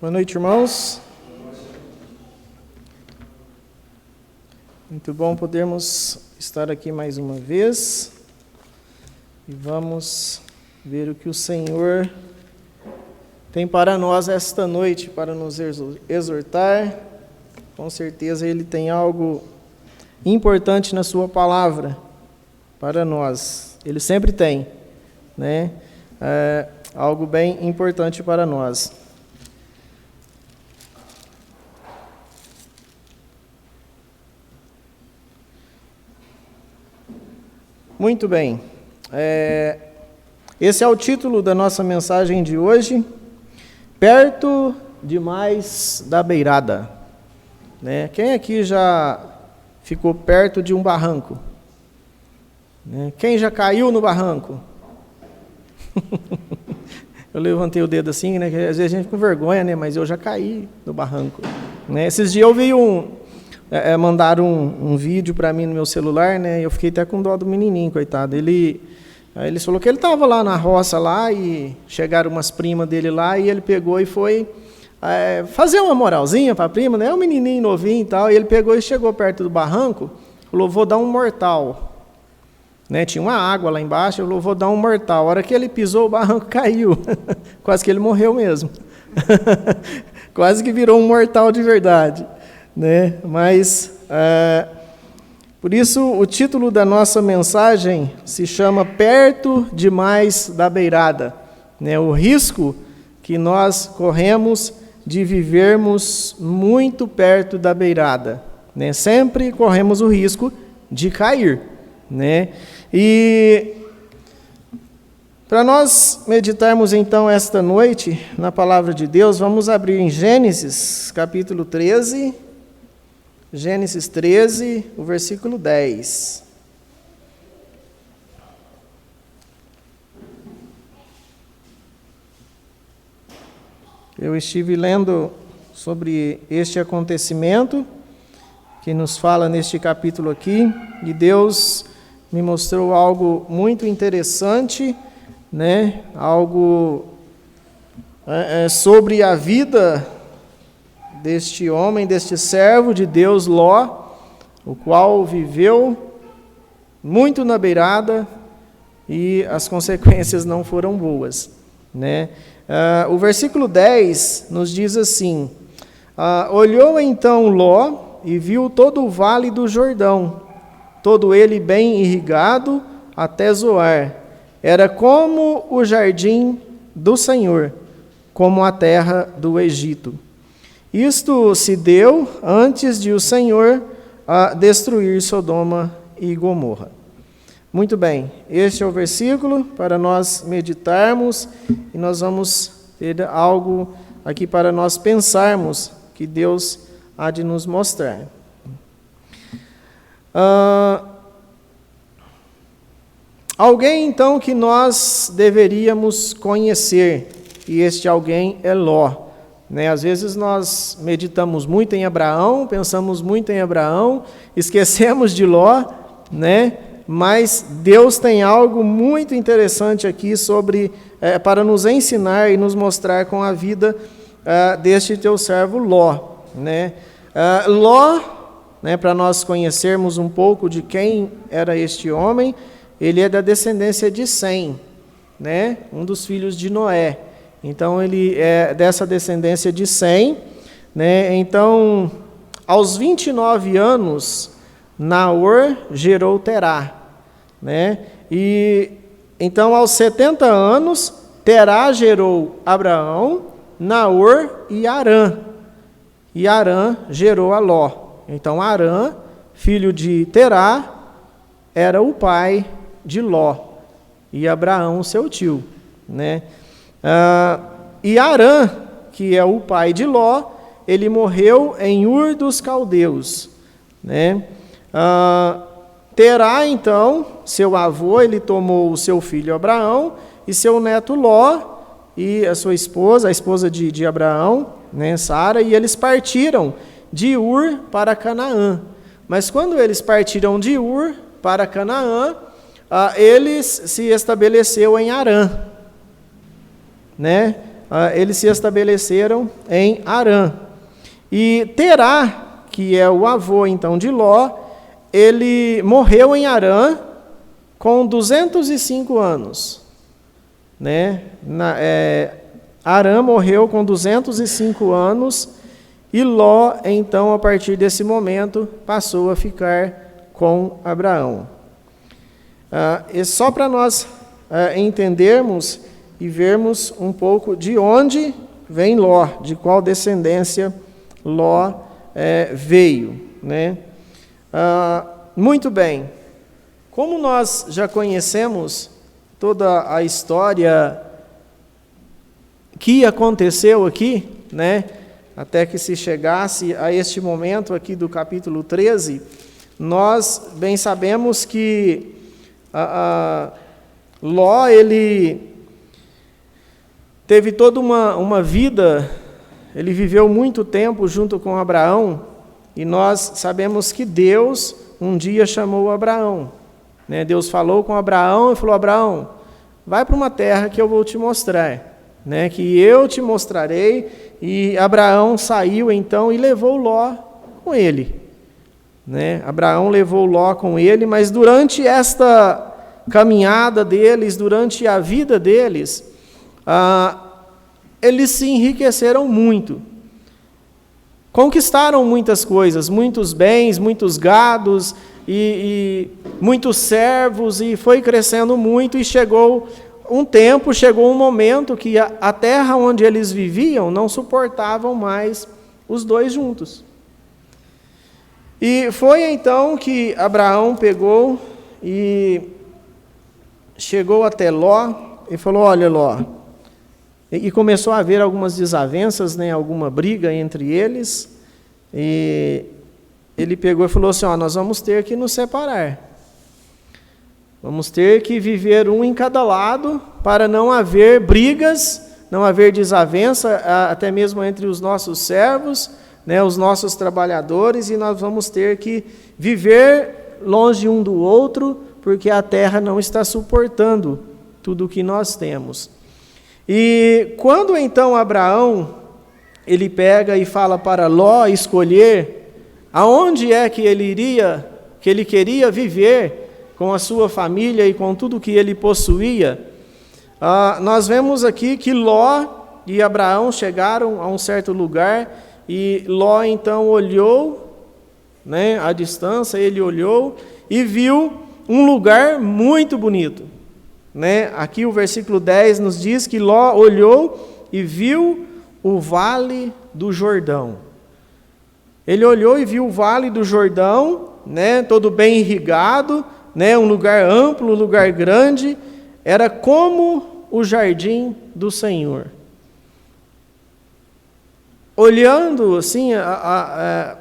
Boa noite, irmãos. Muito bom podermos estar aqui mais uma vez e vamos ver o que o Senhor tem para nós esta noite, para nos exortar. Com certeza Ele tem algo importante na sua palavra para nós. Ele sempre tem, né? Algo bem importante para nós. Muito bem. Esse é o título da nossa mensagem de hoje. Perto demais da beirada. Né? Quem aqui já ficou perto de um barranco? Né? Quem já caiu no barranco? Eu levantei o dedo assim, né? Que às vezes a gente fica com vergonha, né? Mas eu já caí no barranco. Né? Esses dias eu vi mandaram um vídeo para mim no meu celular, né? Eu fiquei até com dó do menininho, coitado. Ele falou que ele estava lá na roça lá e chegaram umas primas dele lá e ele pegou e foi fazer uma moralzinha para a prima, né? Um menininho novinho e tal. E ele pegou e chegou perto do barranco, falou: vou dar um mortal. Né? Tinha uma água lá embaixo, ele falou: vou dar um mortal. A hora que ele pisou, o barranco caiu. Quase que ele morreu mesmo. Quase que virou um mortal de verdade. Né? Mas, por isso, o título da nossa mensagem se chama Perto demais da beirada. Né? O risco que nós corremos de vivermos muito perto da beirada. Né? Sempre corremos o risco de cair. Né? E para nós meditarmos então esta noite na palavra de Deus, vamos abrir em Gênesis capítulo 13, Gênesis 13, o versículo 10. Eu estive lendo sobre este acontecimento que nos fala neste capítulo aqui, e Deus me mostrou algo muito interessante, né? Algo sobre a vida deste homem, deste servo de Deus, Ló, o qual viveu muito na beirada e as consequências não foram boas. Né? O versículo 10 nos diz assim: olhou então Ló e viu todo o vale do Jordão, todo ele bem irrigado até Zoar. Era como o jardim do Senhor, como a terra do Egito. Isto se deu antes de o Senhor destruir Sodoma e Gomorra. Muito bem, este é o versículo para nós meditarmos, e nós vamos ter algo aqui para nós pensarmos que Deus há de nos mostrar. Alguém então que nós deveríamos conhecer, e este alguém é Ló. Né? Às vezes nós meditamos muito em Abraão, pensamos muito em Abraão, esquecemos de Ló, né? Mas Deus tem algo muito interessante aqui para nos ensinar e nos mostrar com a vida deste teu servo Ló. Né? Ló, né, para nós conhecermos um pouco de quem era este homem, ele é da descendência de Sem, né? Um dos filhos de Noé. Então, ele é dessa descendência de Sem. Né? Então, aos 29 anos, Naor gerou Terá. Né? E, então, aos 70 anos, Terá gerou Abraão, Naor e Harã. E Harã gerou a Ló. Então, Harã, filho de Terá, era o pai de Ló. E Abraão, seu tio. Né? E Harã, que é o pai de Ló, ele morreu em Ur dos Caldeus. Né? Terá, então, seu avô, ele tomou o seu filho Abraão e seu neto Ló e a sua esposa, a esposa de Abraão, né, Sara, e eles partiram de Ur para Canaã. Mas quando eles partiram de Ur para Canaã, eles se estabeleceu em Harã. Né? eles se estabeleceram em Harã. E Terá, que é o avô então de Ló, ele morreu em Harã com 205 anos. Harã morreu com 205 anos e Ló, então, a partir desse momento, passou a ficar com Abraão. E só para nós entendermos e vermos um pouco de onde vem Ló, de qual descendência Ló veio. Muito bem. Como nós já conhecemos toda a história que aconteceu aqui, até que se chegasse a este momento aqui do capítulo 13, nós bem sabemos que Ló, ele teve toda uma vida, ele viveu muito tempo junto com Abraão, e nós sabemos que Deus um dia chamou Abraão. Deus falou com Abraão e falou: Abraão, vai para uma terra que eu vou te mostrar. Que eu te mostrarei. E Abraão saiu então e levou Ló com ele. Abraão levou Ló com ele, mas durante esta caminhada deles, durante a vida deles, eles se enriqueceram muito. Conquistaram muitas coisas, muitos bens, muitos gados e muitos servos, e foi crescendo muito, e chegou um momento que a terra onde eles viviam não suportavam mais os dois juntos. E foi então que Abraão pegou e chegou até Ló e falou: olha, Ló, e começou a haver algumas desavenças, alguma briga entre eles, e ele pegou e falou assim: nós vamos ter que nos separar. Vamos ter que viver um em cada lado para não haver brigas, não haver desavença, até mesmo entre os nossos servos, os nossos trabalhadores, e nós vamos ter que viver longe um do outro, porque a terra não está suportando tudo o que nós temos. E quando então Abraão, ele pega e fala para Ló escolher aonde é que ele queria viver, com a sua família e com tudo que ele possuía, nós vemos aqui que Ló e Abraão chegaram a um certo lugar, e Ló então olhou, à distância, ele olhou e viu um lugar muito bonito. Aqui o versículo 10 nos diz que Ló olhou e viu o Vale do Jordão. Ele olhou e viu o Vale do Jordão, todo bem irrigado, um lugar amplo, um lugar grande, era como o jardim do Senhor. Olhando assim,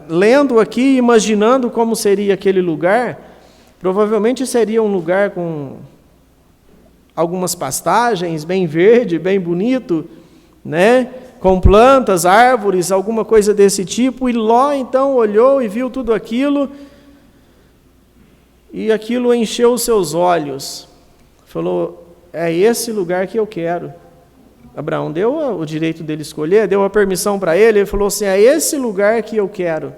lendo aqui, imaginando como seria aquele lugar, provavelmente seria um lugar com algumas pastagens, bem verde, bem bonito, com plantas, árvores, alguma coisa desse tipo, e Ló então olhou e viu tudo aquilo, e aquilo encheu os seus olhos. Falou: é esse lugar que eu quero. Abraão deu o direito dele escolher, deu a permissão para ele. Ele falou assim: é esse lugar que eu quero.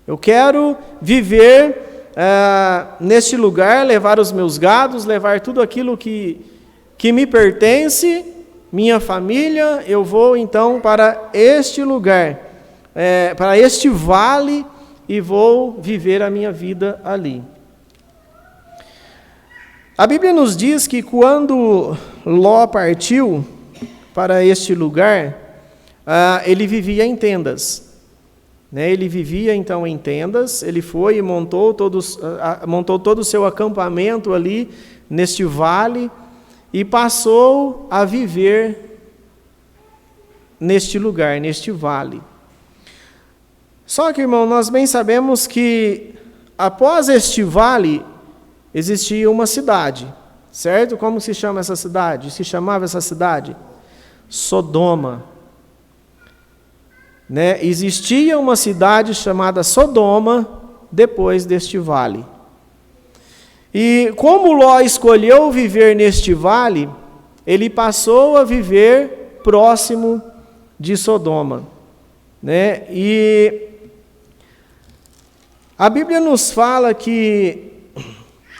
Eu quero viver neste lugar, levar os meus gados, levar tudo aquilo que me pertence, minha família. Eu vou então para este lugar, para este vale, e vou viver a minha vida ali. A Bíblia nos diz que quando Ló partiu para este lugar, ele vivia em tendas. Ele vivia então em tendas, ele foi e montou todo o seu acampamento ali neste vale e passou a viver neste lugar, neste vale. Só que, irmão, nós bem sabemos que após este vale existia uma cidade, certo? Como se chama essa cidade? Se chamava essa cidade? Sodoma. Existia uma cidade chamada Sodoma depois deste vale. E como Ló escolheu viver neste vale, ele passou a viver próximo de Sodoma, né? E a Bíblia nos fala que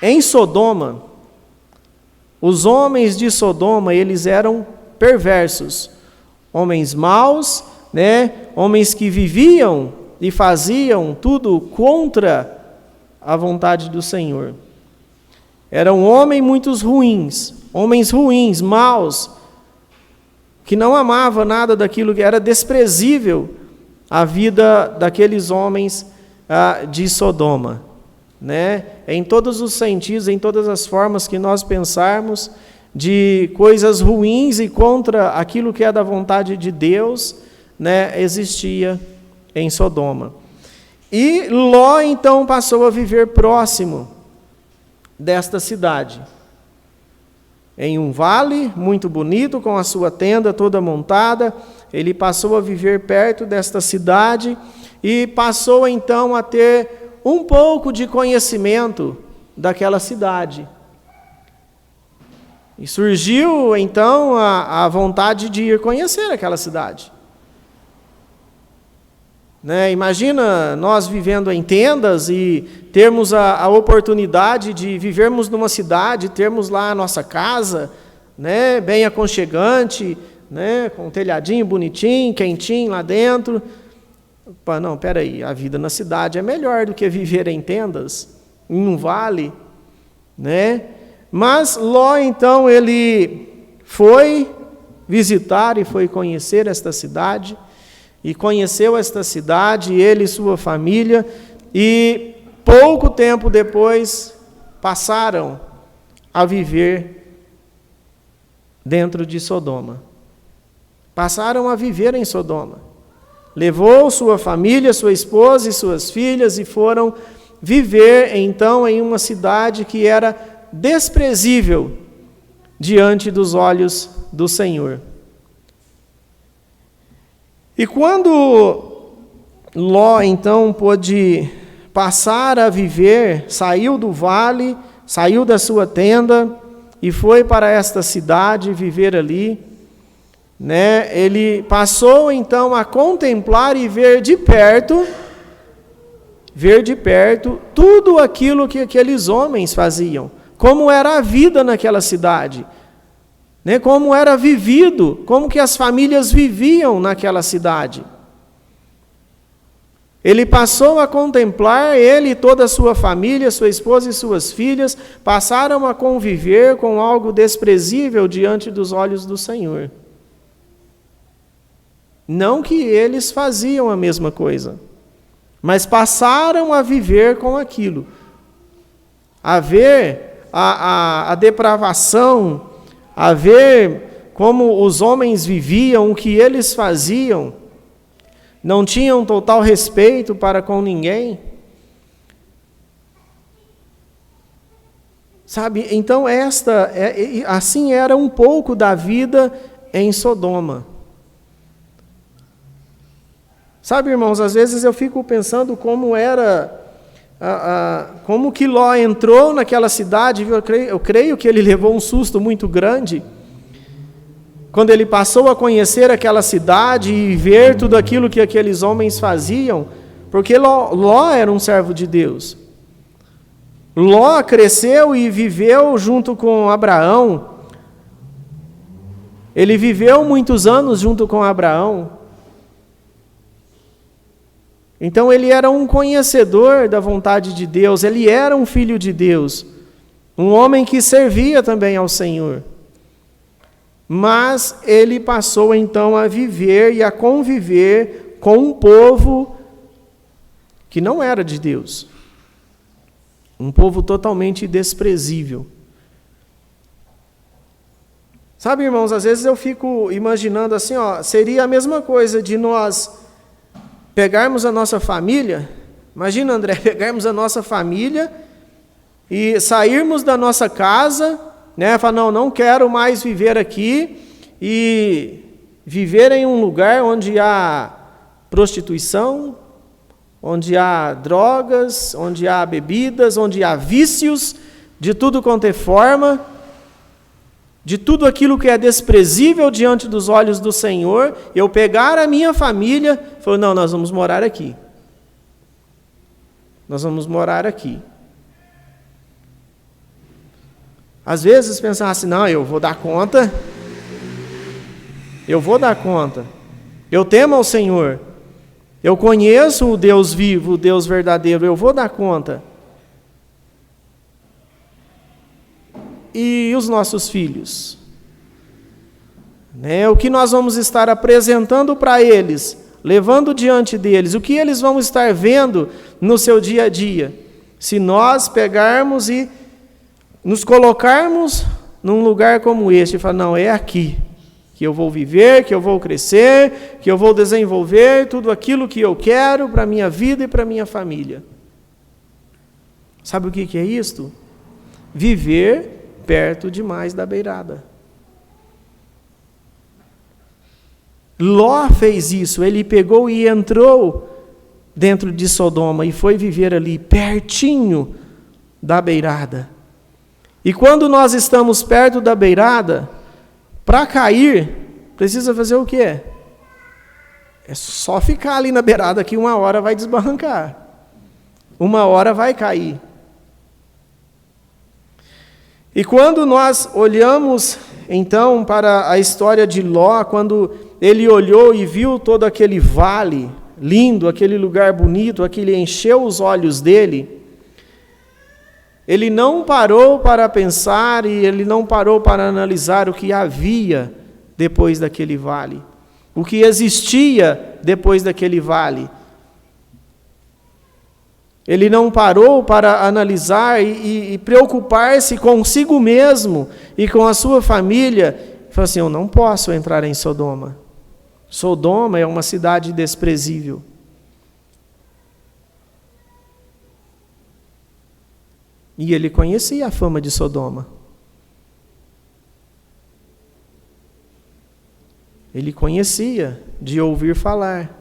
em Sodoma, os homens de Sodoma, eles eram perversos, homens maus, né? Homens que viviam e faziam tudo contra a vontade do Senhor. Eram homens muito ruins, homens ruins, maus, que não amavam nada daquilo que era desprezível a vida daqueles homens de Sodoma, né? Em todos os sentidos, em todas as formas que nós pensarmos, de coisas ruins e contra aquilo que é da vontade de Deus, né, existia em Sodoma. E Ló então passou a viver próximo desta cidade, em um vale muito bonito, com a sua tenda toda montada. Ele passou a viver perto desta cidade e passou então a ter um pouco de conhecimento daquela cidade. E surgiu então a vontade de ir conhecer aquela cidade. Né? Imagina nós vivendo em tendas e termos a oportunidade de vivermos numa cidade, termos lá a nossa casa, né? Bem aconchegante, né? Com um telhadinho bonitinho, quentinho lá dentro. Opa, não, peraí, a vida na cidade é melhor do que viver em tendas, em um vale, né? Mas Ló, então, ele foi visitar e foi conhecer esta cidade, e conheceu esta cidade, ele e sua família, e pouco tempo depois passaram a viver dentro de Sodoma. Passaram a viver em Sodoma. Levou sua família, sua esposa e suas filhas e foram viver então em uma cidade que era desprezível diante dos olhos do Senhor. E quando Ló então pôde passar a viver, saiu do vale, saiu da sua tenda e foi para esta cidade viver ali, né? Ele passou então a contemplar e ver de perto tudo aquilo que aqueles homens faziam, como era a vida naquela cidade, né? Como era vivido, como que as famílias viviam naquela cidade. Ele passou a contemplar, ele e toda a sua família, sua esposa e suas filhas, passaram a conviver com algo desprezível diante dos olhos do Senhor. Não que eles faziam a mesma coisa, mas passaram a viver com aquilo, a ver a depravação, a ver como os homens viviam, o que eles faziam, não tinham total respeito para com ninguém. Sabe, então assim era um pouco da vida em Sodoma. Sabe, irmãos, às vezes eu fico pensando como era, como que Ló entrou naquela cidade. Eu creio que ele levou um susto muito grande, quando ele passou a conhecer aquela cidade e ver tudo aquilo que aqueles homens faziam, porque Ló era um servo de Deus. Ló cresceu e viveu junto com Abraão. Ele viveu muitos anos junto com Abraão. Então ele era um conhecedor da vontade de Deus, ele era um filho de Deus, um homem que servia também ao Senhor. Mas ele passou então a viver e a conviver com um povo que não era de Deus. Um povo totalmente desprezível. Sabe, irmãos, às vezes eu fico imaginando assim, seria a mesma coisa de nós pegarmos a nossa família, imagina, André, pegarmos a nossa família e sairmos da nossa casa, né, falar, não quero mais viver aqui, e viver em um lugar onde há prostituição, onde há drogas, onde há bebidas, onde há vícios, de tudo quanto é forma, de tudo aquilo que é desprezível diante dos olhos do Senhor, eu pegar a minha família e falar, não, nós vamos morar aqui. Nós vamos morar aqui. Às vezes pensar assim, não, eu vou dar conta. Eu vou dar conta. Eu temo ao Senhor. Eu conheço o Deus vivo, o Deus verdadeiro, eu vou dar conta. E os nossos filhos? O que nós vamos estar apresentando para eles, levando diante deles, o que eles vão estar vendo no seu dia a dia? Se nós pegarmos e nos colocarmos num lugar como este e falar, não, é aqui que eu vou viver, que eu vou crescer, que eu vou desenvolver tudo aquilo que eu quero para a minha vida e para a minha família. Sabe o que é isto? Viver perto demais da beirada. Ló fez isso, ele pegou e entrou dentro de Sodoma e foi viver ali, pertinho da beirada. E quando nós estamos perto da beirada, para cair, precisa fazer o quê? É só ficar ali na beirada que uma hora vai desbarrancar. Uma hora vai cair. E quando nós olhamos, então, para a história de Ló, quando ele olhou e viu todo aquele vale lindo, aquele lugar bonito, aquele encheu os olhos dele, ele não parou para pensar e ele não parou para analisar o que havia depois daquele vale, o que existia depois daquele vale. Ele não parou para analisar e preocupar-se consigo mesmo e com a sua família. Falou assim, eu não posso entrar em Sodoma. Sodoma é uma cidade desprezível. E ele conhecia a fama de Sodoma. Ele conhecia de ouvir falar.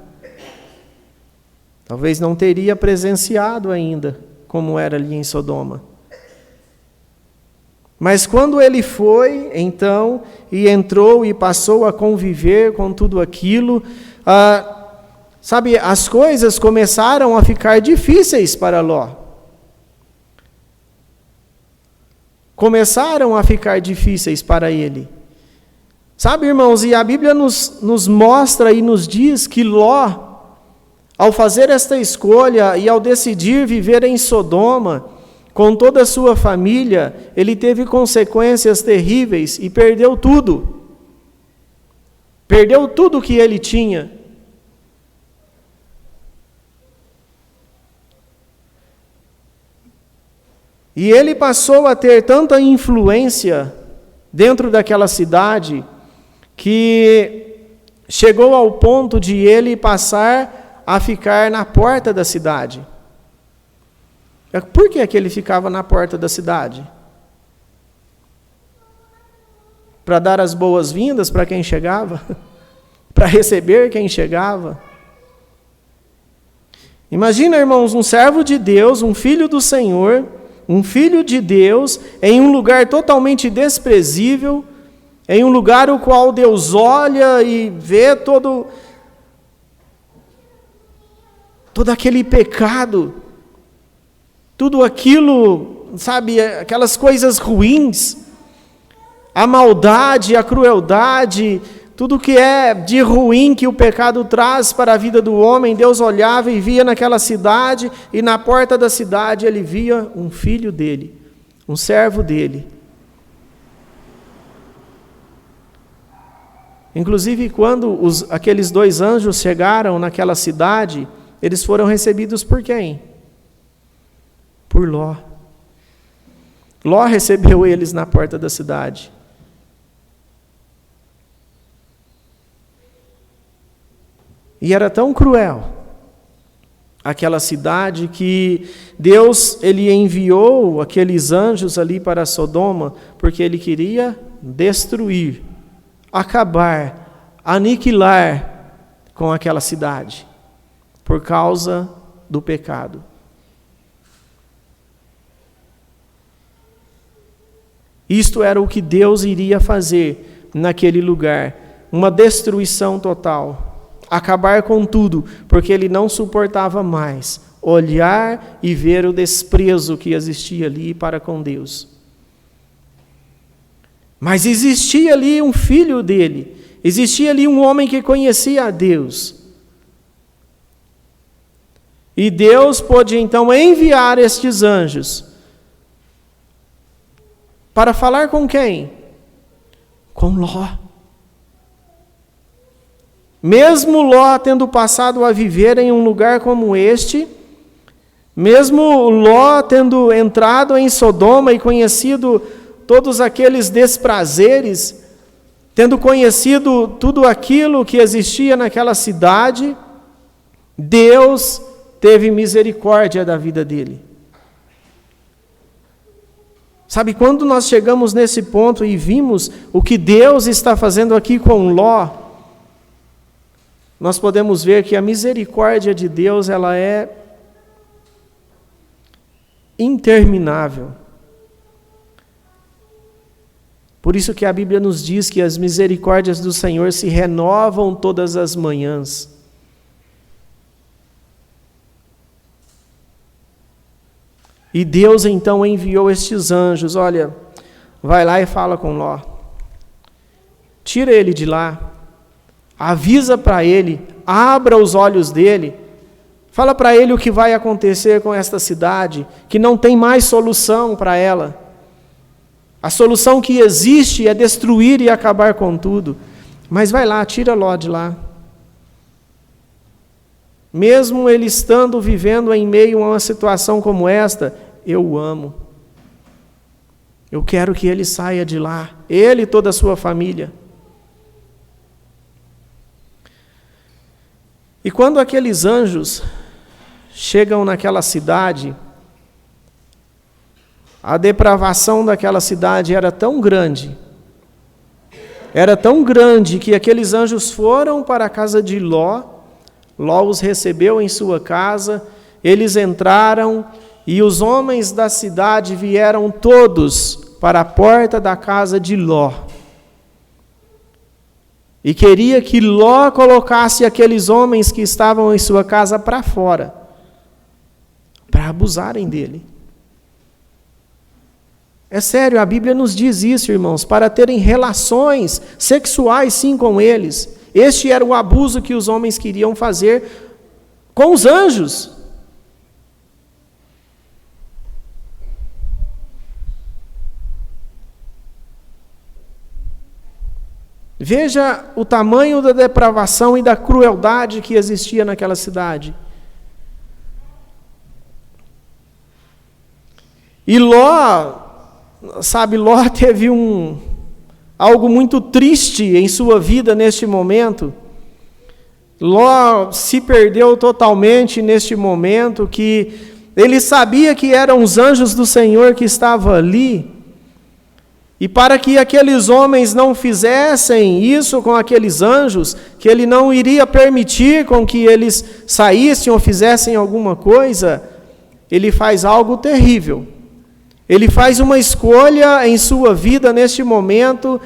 Talvez não teria presenciado ainda como era ali em Sodoma. Mas quando ele foi, então, e entrou e passou a conviver com tudo aquilo, sabe, as coisas começaram a ficar difíceis para Ló. Começaram a ficar difíceis para ele. Sabe, irmãos, e a Bíblia nos mostra e nos diz que Ló, ao fazer esta escolha e ao decidir viver em Sodoma, com toda a sua família, ele teve consequências terríveis e perdeu tudo. Perdeu tudo que ele tinha. E ele passou a ter tanta influência dentro daquela cidade que chegou ao ponto de ele passar a ficar na porta da cidade. Por que ele ficava na porta da cidade? Para dar as boas-vindas para quem chegava? Para receber quem chegava? Imagina, irmãos, um servo de Deus, um filho do Senhor, um filho de Deus, em um lugar totalmente desprezível, em um lugar o qual Deus olha e vê todo aquele pecado, tudo aquilo, sabe, aquelas coisas ruins, a maldade, a crueldade, tudo que é de ruim que o pecado traz para a vida do homem. Deus olhava e via naquela cidade, e na porta da cidade ele via um filho dele, um servo dele. Inclusive, quando aqueles dois anjos chegaram naquela cidade, eles foram recebidos por quem? Por Ló. Ló recebeu eles na porta da cidade. E era tão cruel aquela cidade que Deus, ele enviou aqueles anjos ali para Sodoma, porque ele queria destruir, acabar, aniquilar com aquela cidade, por causa do pecado. Isto era o que Deus iria fazer naquele lugar, uma destruição total, acabar com tudo, porque ele não suportava mais olhar e ver o desprezo que existia ali para com Deus. Mas existia ali um filho dele, existia ali um homem que conhecia a Deus. E Deus pôde então enviar estes anjos para falar com quem? Com Ló. Mesmo Ló tendo passado a viver em um lugar como este, mesmo Ló tendo entrado em Sodoma e conhecido todos aqueles desprazeres, tendo conhecido tudo aquilo que existia naquela cidade, Deus teve misericórdia da vida dele. Sabe, quando nós chegamos nesse ponto e vimos o que Deus está fazendo aqui com Ló, nós podemos ver que a misericórdia de Deus, ela é interminável. Por isso que a Bíblia nos diz que as misericórdias do Senhor se renovam todas as manhãs. E Deus então enviou estes anjos, olha, vai lá e fala com Ló. Tira ele de lá, avisa para ele, abra os olhos dele, fala para ele o que vai acontecer com esta cidade, que não tem mais solução para ela. A solução que existe é destruir e acabar com tudo. Mas vai lá, tira Ló de lá. Mesmo ele estando vivendo em meio a uma situação como esta, eu o amo. Eu quero que ele saia de lá, ele e toda a sua família. E quando aqueles anjos chegam naquela cidade, a depravação daquela cidade era tão grande que aqueles anjos foram para a casa de Ló, Ló os recebeu em sua casa, eles entraram e os homens da cidade vieram todos para a porta da casa de Ló. E queria que Ló colocasse aqueles homens que estavam em sua casa para fora, para abusarem dele. É sério, a Bíblia nos diz isso, irmãos, para terem relações sexuais sim com eles. Este era o abuso que os homens queriam fazer com os anjos. Veja o tamanho da depravação e da crueldade que existia naquela cidade. E Ló, Ló teve algo muito triste em sua vida neste momento. Ló se perdeu totalmente neste momento, que ele sabia que eram os anjos do Senhor que estavam ali. E para que aqueles homens não fizessem isso com aqueles anjos, que ele não iria permitir com que eles saíssem ou fizessem alguma coisa, ele faz algo terrível. Ele faz uma escolha em sua vida neste momento,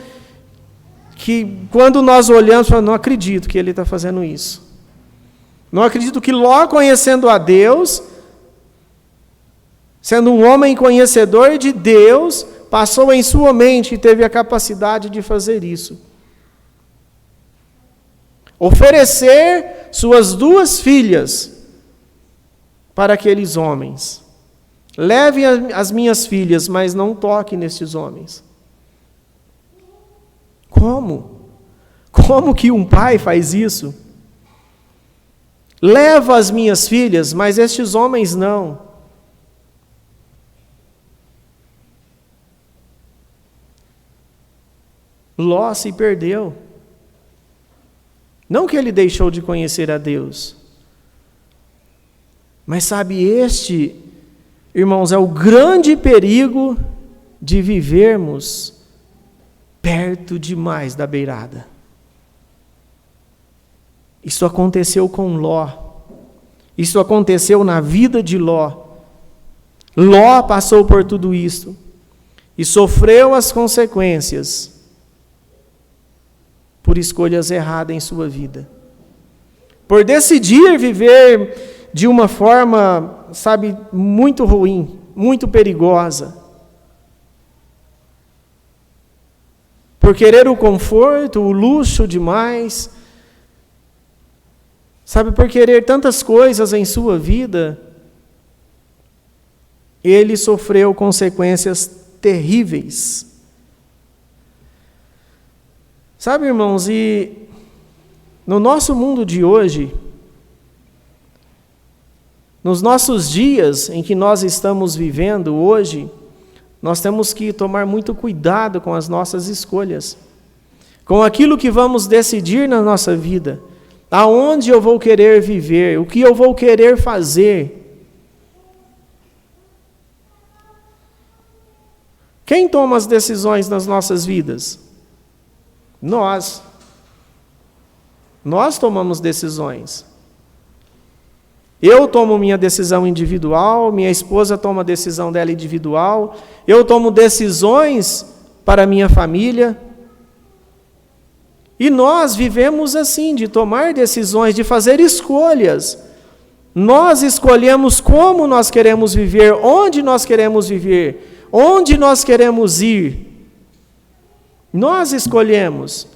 que quando nós olhamos, não acredito que ele está fazendo isso. Não acredito que Ló, conhecendo a Deus, sendo um homem conhecedor de Deus, passou em sua mente e teve a capacidade de fazer isso. Oferecer suas 2 filhas para aqueles homens. Leve as minhas filhas, mas não toque nestes homens. Como? Como que um pai faz isso? Leva as minhas filhas, mas estes homens não. Ló se perdeu. Não que ele deixou de conhecer a Deus. Mas sabe, este, irmãos, é o grande perigo de vivermos perto demais da beirada. Isso aconteceu com Ló. Isso aconteceu na vida de Ló. Ló passou por tudo isso. e sofreu as consequências por escolhas erradas em sua vida. Por decidir viver de uma forma, muito ruim, muito perigosa. Por querer o conforto, o luxo demais. Por querer tantas coisas em sua vida, ele sofreu consequências terríveis. Irmãos, e no nosso mundo de hoje, nos nossos dias em que nós estamos vivendo hoje, nós temos que tomar muito cuidado com as nossas escolhas, com aquilo que vamos decidir na nossa vida, aonde eu vou querer viver, o que eu vou querer fazer. Quem toma as decisões nas nossas vidas? Nós. Nós tomamos decisões. Eu tomo minha decisão individual, minha esposa toma a decisão dela individual, eu tomo decisões para a minha família. E nós vivemos assim, de tomar decisões, de fazer escolhas. Nós escolhemos como nós queremos viver, onde nós queremos viver, onde nós queremos ir. Nós escolhemos.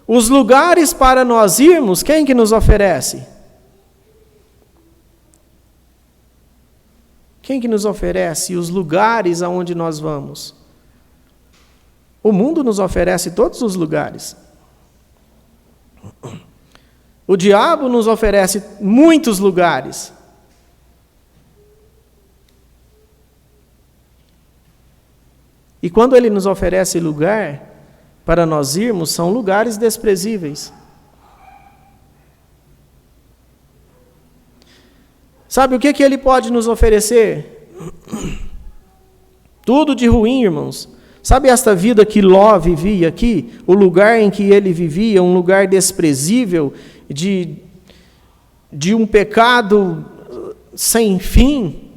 Os lugares para nós irmos, quem que nos oferece? Quem que nos oferece os lugares aonde nós vamos? O mundo nos oferece todos os lugares. O diabo nos oferece muitos lugares. E quando ele nos oferece lugar para nós irmos, são lugares desprezíveis. Sabe o que ele pode nos oferecer? Tudo de ruim, irmãos. Sabe esta vida que Ló vivia aqui? O lugar em que ele vivia, um lugar desprezível, de um pecado sem fim,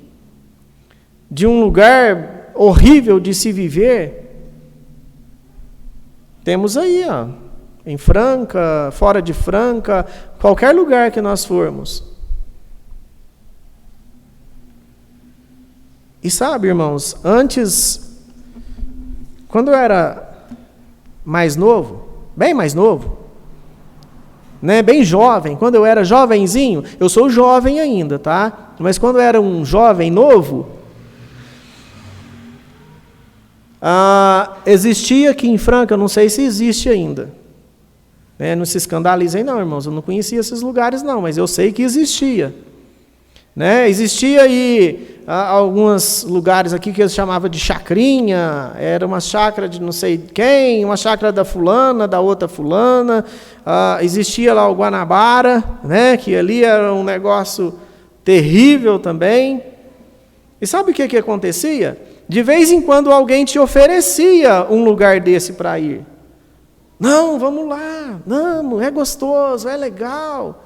de um lugar horrível de se viver. Temos aí, em Franca, fora de Franca, qualquer lugar que nós formos. E irmãos, antes, quando eu era mais novo, bem mais novo, bem jovem, quando eu era jovenzinho, eu sou jovem ainda, tá? Mas quando eu era um jovem novo, existia aqui em Franca, eu não sei se existe ainda. Não se escandalizem não, irmãos, eu não conhecia esses lugares não, mas eu sei que existia. Existia aí alguns lugares aqui que eles chamavam de chacrinha, era uma chácara de não sei quem, uma chácara da fulana, da outra fulana. Existia lá o Guanabara, que ali era um negócio terrível também. E sabe o que acontecia? De vez em quando alguém te oferecia um lugar desse para ir. Não, vamos lá, não, é gostoso, é legal.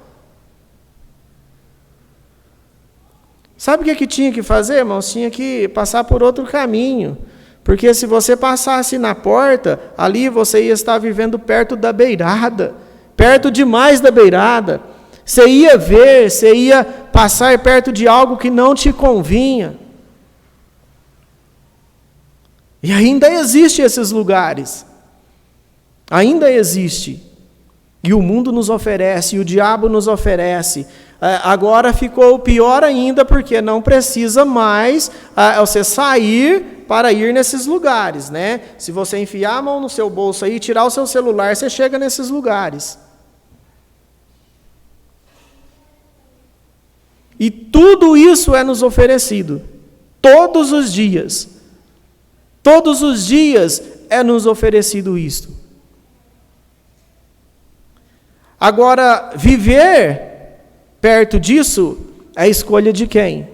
Sabe o que tinha que fazer, irmãos? Tinha que passar por outro caminho. Porque se você passasse na porta, ali você ia estar vivendo perto da beirada, perto demais da beirada. Você ia ver, você ia passar perto de algo que não te convinha. E ainda existem esses lugares. Ainda existe. E o mundo nos oferece, e o diabo nos oferece. Agora ficou pior ainda, porque não precisa mais você sair para ir nesses lugares, Se você enfiar a mão no seu bolso aí e tirar o seu celular, você chega nesses lugares. E tudo isso é nos oferecido. Todos os dias. Todos os dias é nos oferecido isto. Agora, viver perto disso é a escolha de quem?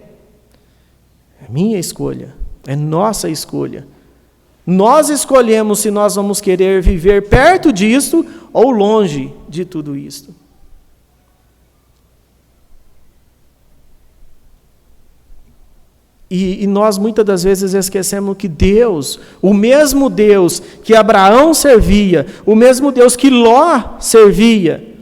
É minha escolha, é nossa escolha. Nós escolhemos se nós vamos querer viver perto disso ou longe de tudo isto. E nós muitas das vezes esquecemos que Deus, o mesmo Deus que Abraão servia, o mesmo Deus que Ló servia,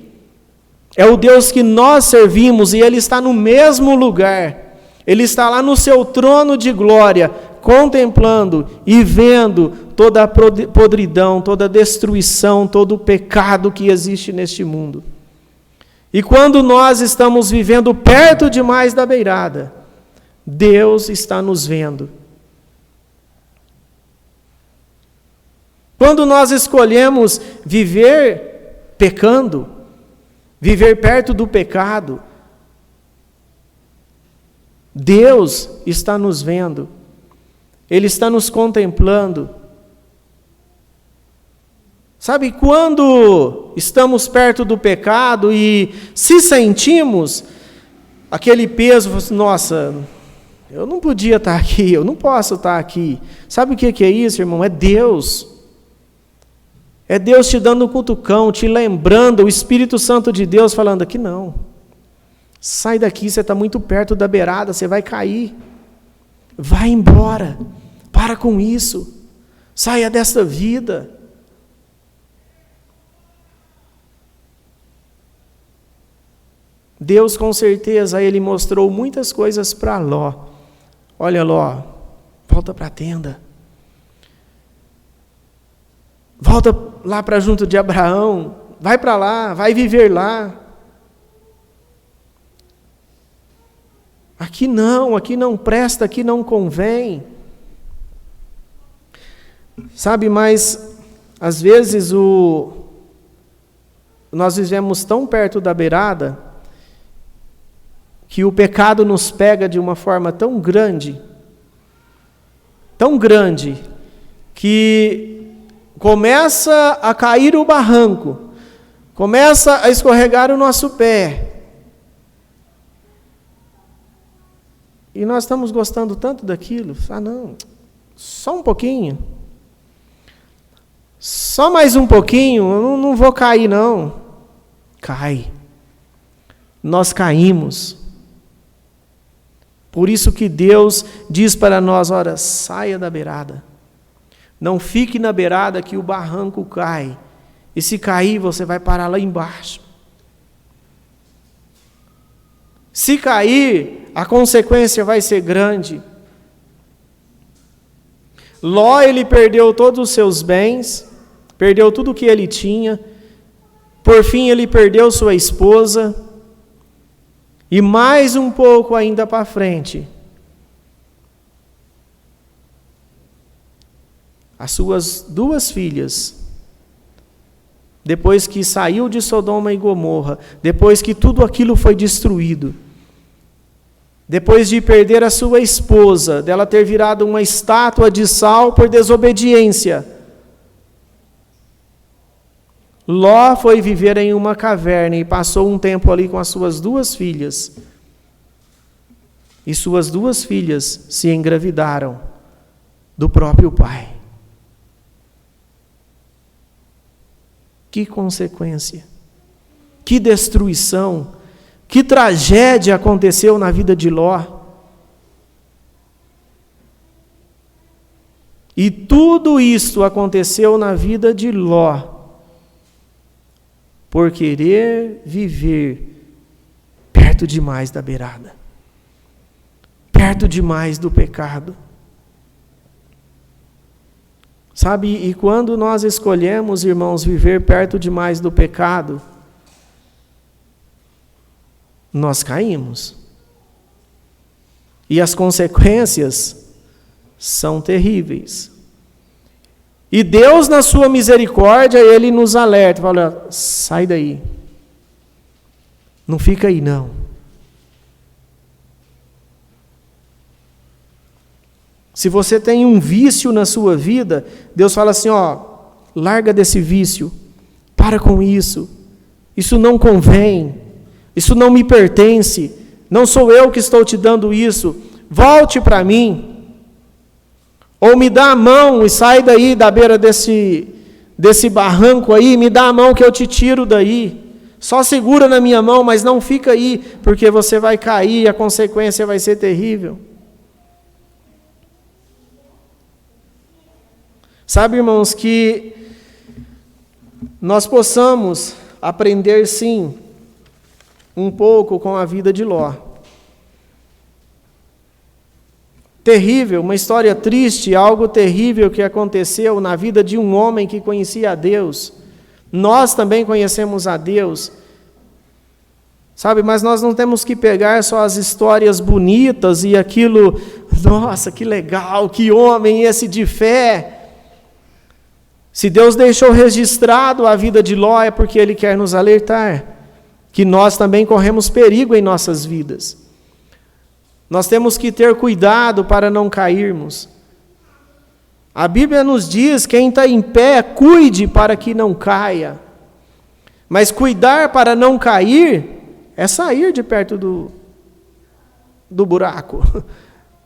é o Deus que nós servimos, e Ele está no mesmo lugar. Ele está lá no seu trono de glória, contemplando e vendo toda a podridão, toda a destruição, todo o pecado que existe neste mundo. E quando nós estamos vivendo perto demais da beirada, Deus está nos vendo. Quando nós escolhemos viver pecando, viver perto do pecado, Deus está nos vendo, Ele está nos contemplando. Sabe, quando estamos perto do pecado e se sentimos aquele peso, nossa, eu não podia estar aqui, eu não posso estar aqui. Sabe o que é isso, irmão? É Deus. É Deus te dando um cutucão, te lembrando, o Espírito Santo de Deus falando aqui não. Sai daqui, você está muito perto da beirada, você vai cair. Vai embora. Para com isso. Saia desta vida. Deus, com certeza, Ele mostrou muitas coisas para Ló. Olha, Ló, volta para a tenda. Volta lá para junto de Abraão. Vai para lá, vai viver lá. Aqui não presta, aqui não convém. Sabe, mas às vezes nós vivemos tão perto da beirada que o pecado nos pega de uma forma tão grande, que começa a cair o barranco, começa a escorregar o nosso pé. E nós estamos gostando tanto daquilo. Não, só um pouquinho. Só mais um pouquinho, eu não vou cair não. Cai. Nós caímos. Por isso que Deus diz para nós, ora, saia da beirada. Não fique na beirada que o barranco cai. E se cair, você vai parar lá embaixo. Se cair, a consequência vai ser grande. Ló, ele perdeu todos os seus bens, perdeu tudo o que ele tinha, por fim ele perdeu sua esposa, e mais um pouco ainda para frente, as suas 2 filhas, depois que saiu de Sodoma e Gomorra, depois que tudo aquilo foi destruído, depois de perder a sua esposa, dela ter virado uma estátua de sal por desobediência, Ló foi viver em uma caverna e passou um tempo ali com as suas 2 filhas. E suas 2 filhas se engravidaram do próprio pai. Que consequência, que destruição, que tragédia aconteceu na vida de Ló. E tudo isso aconteceu na vida de Ló, por querer viver perto demais da beirada, perto demais do pecado. Sabe, e quando nós escolhemos, irmãos, viver perto demais do pecado, nós caímos. E as consequências são terríveis. E Deus, na sua misericórdia, Ele nos alerta, fala, sai daí. Não fica aí, não. Se você tem um vício na sua vida, Deus fala assim, larga desse vício, para com isso, isso não convém, isso não me pertence, não sou eu que estou te dando isso, volte para mim. Ou me dá a mão e sai daí da beira desse barranco aí, me dá a mão que eu te tiro daí. Só segura na minha mão, mas não fica aí, porque você vai cair e a consequência vai ser terrível. Sabe, irmãos, que nós possamos aprender, sim, um pouco com a vida de Ló. Terrível, uma história triste, algo terrível que aconteceu na vida de um homem que conhecia a Deus. Nós também conhecemos a Deus. Sabe, mas nós não temos que pegar só as histórias bonitas e aquilo, nossa, que legal, que homem esse de fé. Se Deus deixou registrado a vida de Ló, é porque Ele quer nos alertar que nós também corremos perigo em nossas vidas. Nós temos que ter cuidado para não cairmos. A Bíblia nos diz, quem está em pé, cuide para que não caia. Mas cuidar para não cair é sair de perto do buraco.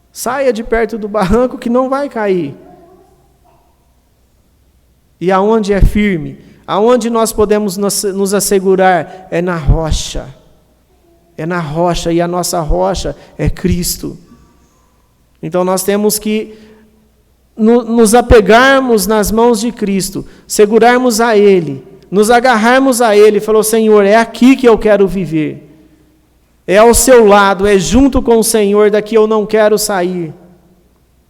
Saia de perto do barranco que não vai cair. E aonde é firme, aonde nós podemos nos assegurar, é na rocha. É na rocha, e a nossa rocha é Cristo. Então nós temos que nos apegarmos nas mãos de Cristo, segurarmos a Ele, nos agarrarmos a Ele, e falou: Senhor, é aqui que eu quero viver. É ao seu lado, é junto com o Senhor, daqui eu não quero sair.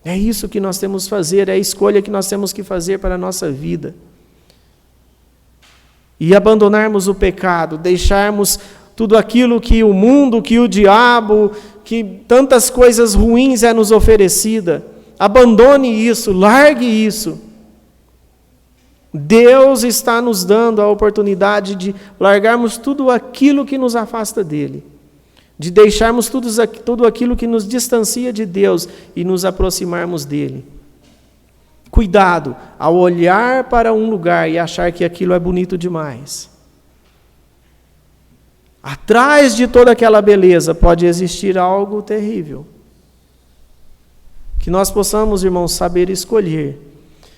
É isso que nós temos que fazer, é a escolha que nós temos que fazer para a nossa vida. E abandonarmos o pecado, deixarmos tudo aquilo que o mundo, que o diabo, que tantas coisas ruins é nos oferecida. Abandone isso, largue isso. Deus está nos dando a oportunidade de largarmos tudo aquilo que nos afasta dEle. De deixarmos tudo aquilo que nos distancia de Deus e nos aproximarmos dEle. Cuidado ao olhar para um lugar e achar que aquilo é bonito demais. Atrás de toda aquela beleza pode existir algo terrível. Que nós possamos, irmãos, saber escolher.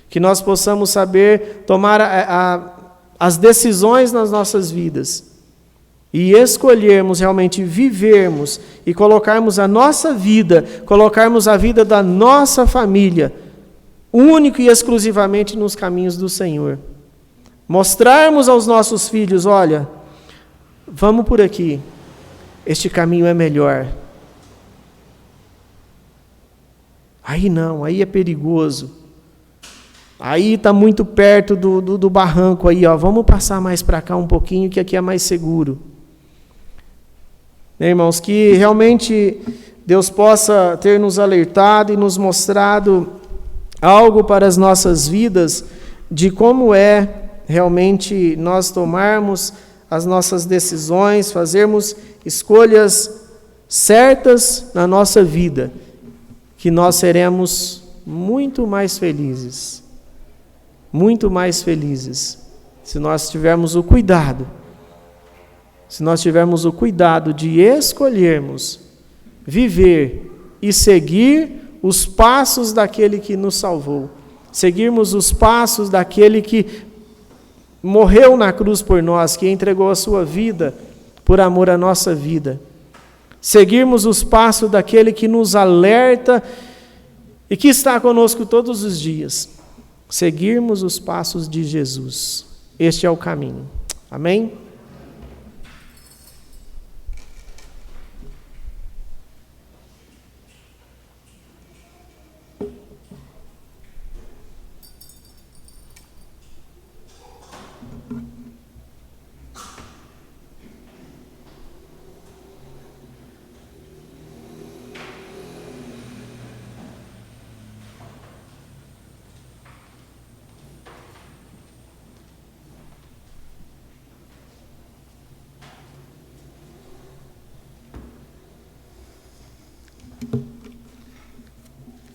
Que nós possamos saber tomar as decisões nas nossas vidas. E escolhermos realmente vivermos e colocarmos a nossa vida, colocarmos a vida da nossa família, único e exclusivamente nos caminhos do Senhor. Mostrarmos aos nossos filhos: olha, vamos por aqui, este caminho é melhor. Aí não, aí é perigoso. Aí está muito perto do barranco aí, ó. Vamos passar mais para cá um pouquinho, que aqui é mais seguro. Irmãos, que realmente Deus possa ter nos alertado e nos mostrado algo para as nossas vidas, de como é realmente nós tomarmos as nossas decisões, fazermos escolhas certas na nossa vida, que nós seremos muito mais felizes, se nós tivermos o cuidado, de escolhermos viver e seguir os passos daquele que nos salvou, seguirmos os passos daquele que morreu na cruz por nós, que entregou a sua vida por amor à nossa vida, seguirmos os passos daquele que nos alerta e que está conosco todos os dias, seguirmos os passos de Jesus. Este é o caminho. Amém?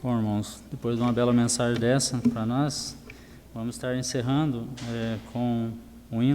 Bom, irmãos, depois de uma bela mensagem dessa para nós, vamos estar encerrando com um hino.